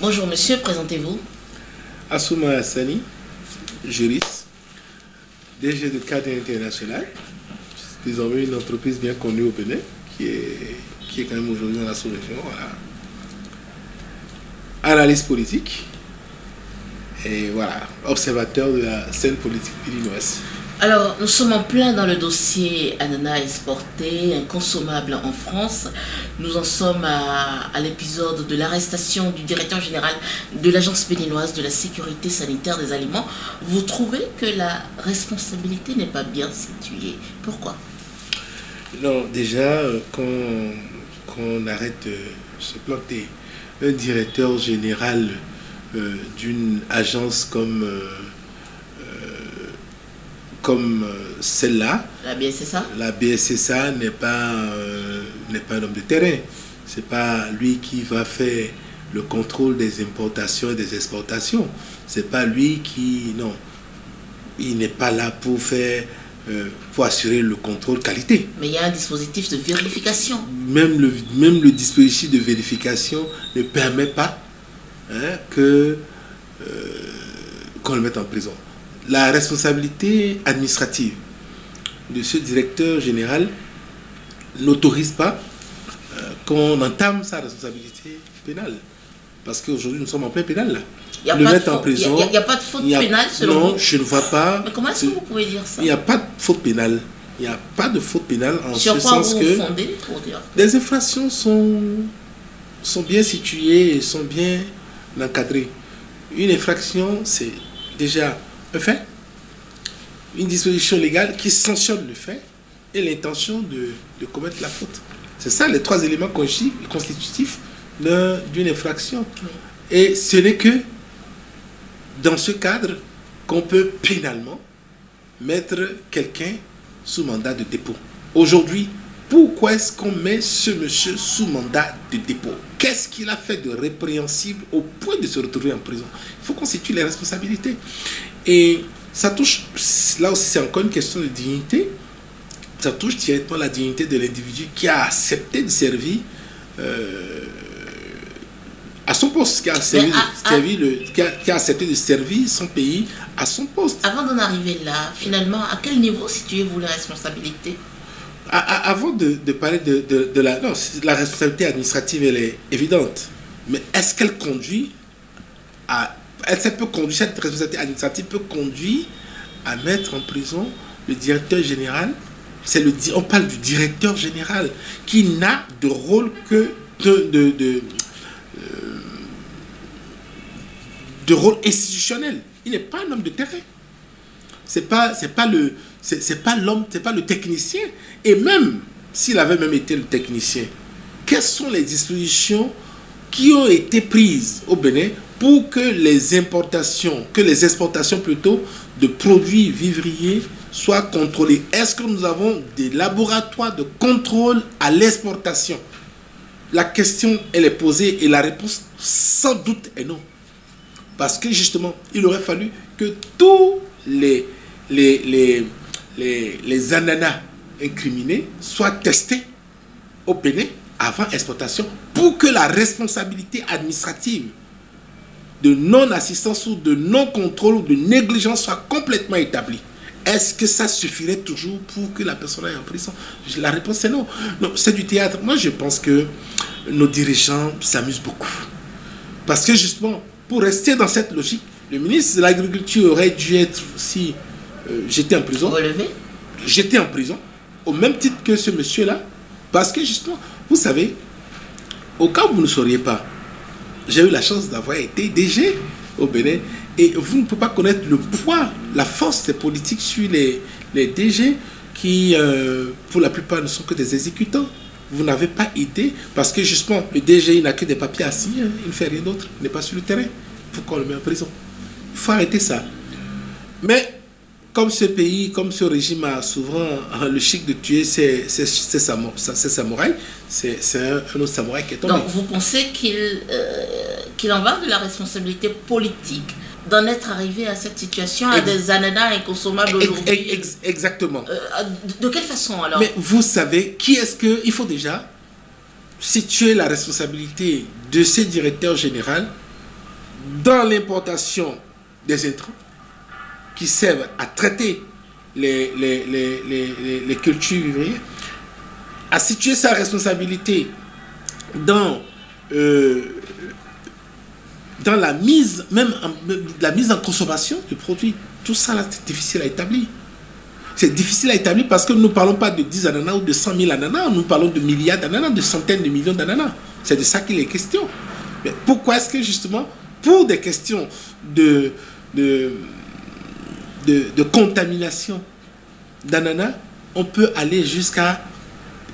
Bonjour monsieur, présentez-vous. Assouma Hassani, juriste, DG de Cadre International, désormais une entreprise bien connue au Bénin, qui est quand même aujourd'hui dans la sous-région. Voilà. Analyste politique et voilà, observateur de la scène politique béninoise. Alors, nous sommes en plein dans le dossier ananas exporté, inconsommable en France. Nous en sommes à l'épisode de l'arrestation du directeur général de l'Agence béninoise de la sécurité sanitaire des aliments. Vous trouvez que la responsabilité n'est pas bien située? Pourquoi? Non, déjà, qu'on arrête de se planter. Un directeur général d'une agence comme celle-là, la BSSA n'est pas un homme de terrain. C'est pas lui qui va faire le contrôle des importations et des exportations. C'est pas lui qui... Non. Il n'est pas là pour assurer le contrôle qualité. Mais il y a un dispositif de vérification. Même le dispositif de vérification ne permet pas qu'on le mette en prison. La responsabilité administrative de ce directeur général n'autorise pas qu'on entame sa responsabilité pénale. Parce qu'aujourd'hui, nous sommes en plein pénal là. Le mettre en prison. Il n'y a pas de faute pénale selon vous? Non, je ne vois pas. Mais comment est-ce que vous pouvez dire ça? Il n'y a pas de faute pénale. Il n'y a pas de faute pénale en ce sens que les infractions sont bien situées et sont bien encadrées. Une infraction, c'est déjà un fait, une disposition légale qui sanctionne le fait et l'intention de commettre la faute. C'est ça les trois éléments constitutifs d'une infraction. Oui. Et ce n'est que dans ce cadre qu'on peut pénalement mettre quelqu'un sous mandat de dépôt. Aujourd'hui, pourquoi est-ce qu'on met ce monsieur sous mandat de dépôt? Qu'est-ce qu'il a fait de répréhensible au point de se retrouver en prison? Il faut constituer les responsabilités. Et ça touche, là aussi c'est encore une question de dignité, ça touche directement la dignité de l'individu qui a accepté de servir à son poste, qui a accepté de servir son pays à son poste. Avant d'en arriver là, finalement, à quel niveau situez-vous la responsabilité? Avant de parler de la... Non, la responsabilité administrative, elle est évidente. Mais est-ce qu'elle conduit à... cette responsabilité administrative peut conduire à mettre en prison le directeur général? On parle du directeur général qui n'a de rôle que de rôle institutionnel. Il n'est pas un homme de terrain. C'est pas l'homme, c'est pas le technicien. Et même s'il avait même été le technicien, quelles sont les dispositions qui ont été prises au Bénin pour que les exportations plutôt de produits vivriers soient contrôlées? Est-ce que nous avons des laboratoires de contrôle à l'exportation? La question, elle est posée et la réponse sans doute est non. Parce que justement, il aurait fallu que tous les ananas incriminés soient testés au Bénin avant exportation pour que la responsabilité administrative de non-assistance ou de non-contrôle ou de négligence soit complètement établie. Est-ce que ça suffirait toujours pour que la personne aille en prison? La réponse est non. Non, c'est du théâtre. Moi, je pense que nos dirigeants s'amusent beaucoup. Parce que justement, pour rester dans cette logique, le ministre de l'Agriculture aurait dû être, si j'étais en prison, j'étais en prison, au même titre que ce monsieur-là, parce que justement, vous savez, au cas où vous ne sauriez pas, j'ai eu la chance d'avoir été DG au Bénin, et vous ne pouvez pas connaître le poids, la force des politiques sur les DG qui, pour la plupart, ne sont que des exécutants. Vous n'avez pas idée, parce que justement, le DG, il n'a que des papiers à signer, il ne fait rien d'autre, il n'est pas sur le terrain. Pourquoi on le met en prison? Il faut arrêter ça. Mais, comme ce pays, comme ce régime a souvent le chic de tuer ses samouraïs, c'est un autre samouraï qui est tombé. Donc, vous pensez qu'il en va de la responsabilité politique d'en être arrivé à cette situation, à des ananas inconsommables aujourd'hui? Exactement. De quelle façon alors? Mais vous savez, il faut déjà situer la responsabilité de ce directeur général dans l'importation des intrants qui servent à traiter les cultures vivrières, à situer sa responsabilité dans la mise, la mise en consommation du produit. Tout ça là, c'est difficile à établir. C'est difficile à établir parce que nous ne parlons pas de 10 ananas ou de 100 000 ananas, nous parlons de milliards d'ananas, de centaines de millions d'ananas. C'est de ça qu'il est question. Mais pourquoi est-ce que justement, pour des questions de contamination d'ananas, on peut aller jusqu'à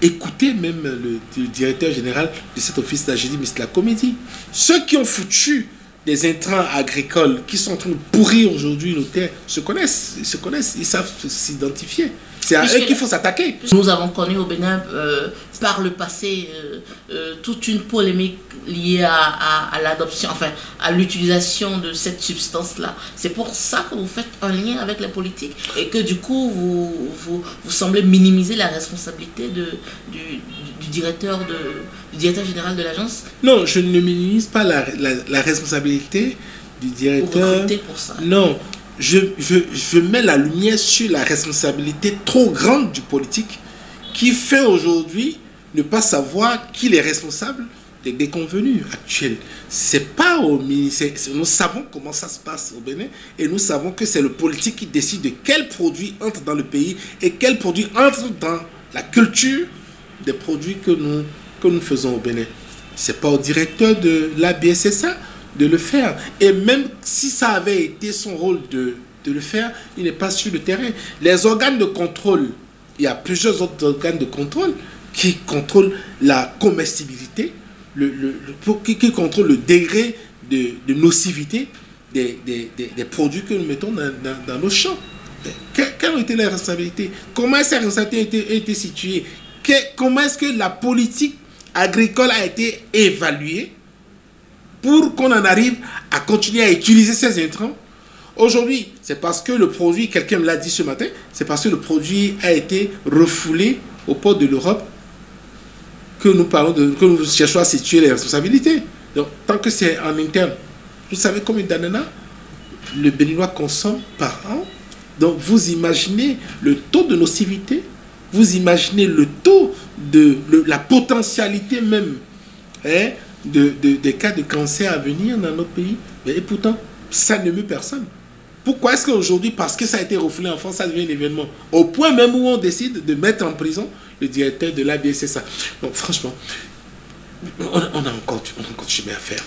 écouter même le directeur général de cet office, là, j'ai dit, mais c'est la comédie. Ceux qui ont foutu des intrants agricoles qui sont en train de pourrir aujourd'hui nos terres se connaissent, ils savent s'identifier. C'est à eux qu'il faut s'attaquer. Nous avons connu au Bénin par le passé toute une polémique liée à l'adoption, enfin à l'utilisation de cette substance-là. C'est pour ça que vous faites un lien avec la politique et que du coup vous semblez minimiser la responsabilité du directeur général de l'agence. Non, je ne minimise pas la responsabilité du directeur. Vous recrutez pour ça. Non. Je mets la lumière sur la responsabilité trop grande du politique qui fait aujourd'hui ne pas savoir qui est responsable des déconvenus actuels. C'est pas au ministère. Nous savons comment ça se passe au Bénin et nous savons que c'est le politique qui décide de quel produit entre dans le pays et quel produit entre dans la culture des produits que nous faisons au Bénin. C'est pas au directeur de l'ABSSA de le faire. Et même si ça avait été son rôle de le faire, il n'est pas sur le terrain. Les organes de contrôle, il y a plusieurs autres organes de contrôle qui contrôlent la comestibilité, qui contrôlent le degré de nocivité des produits que nous mettons dans nos champs. Quelles ont été les responsabilités? Comment est-ce que ces responsabilités ont été situées? Comment est-ce que la politique agricole a été évaluée pour qu'on en arrive à continuer à utiliser ces intrants? Aujourd'hui, c'est parce que le produit, quelqu'un me l'a dit ce matin, c'est parce que le produit a été refoulé au port de l'Europe que nous cherchons à situer les responsabilités. Donc, tant que c'est en interne, vous savez combien d'ananas le Béninois consomme par an? Donc, vous imaginez le taux de nocivité, vous imaginez le taux de la potentialité même des cas de cancer à venir dans notre pays. Et pourtant, ça ne meut personne. Pourquoi est-ce qu'aujourd'hui, parce que ça a été refoulé en France, ça devient un événement? Au point même où on décide de mettre en prison le directeur de l'ABSSA. Donc franchement, on a encore du chemin à faire.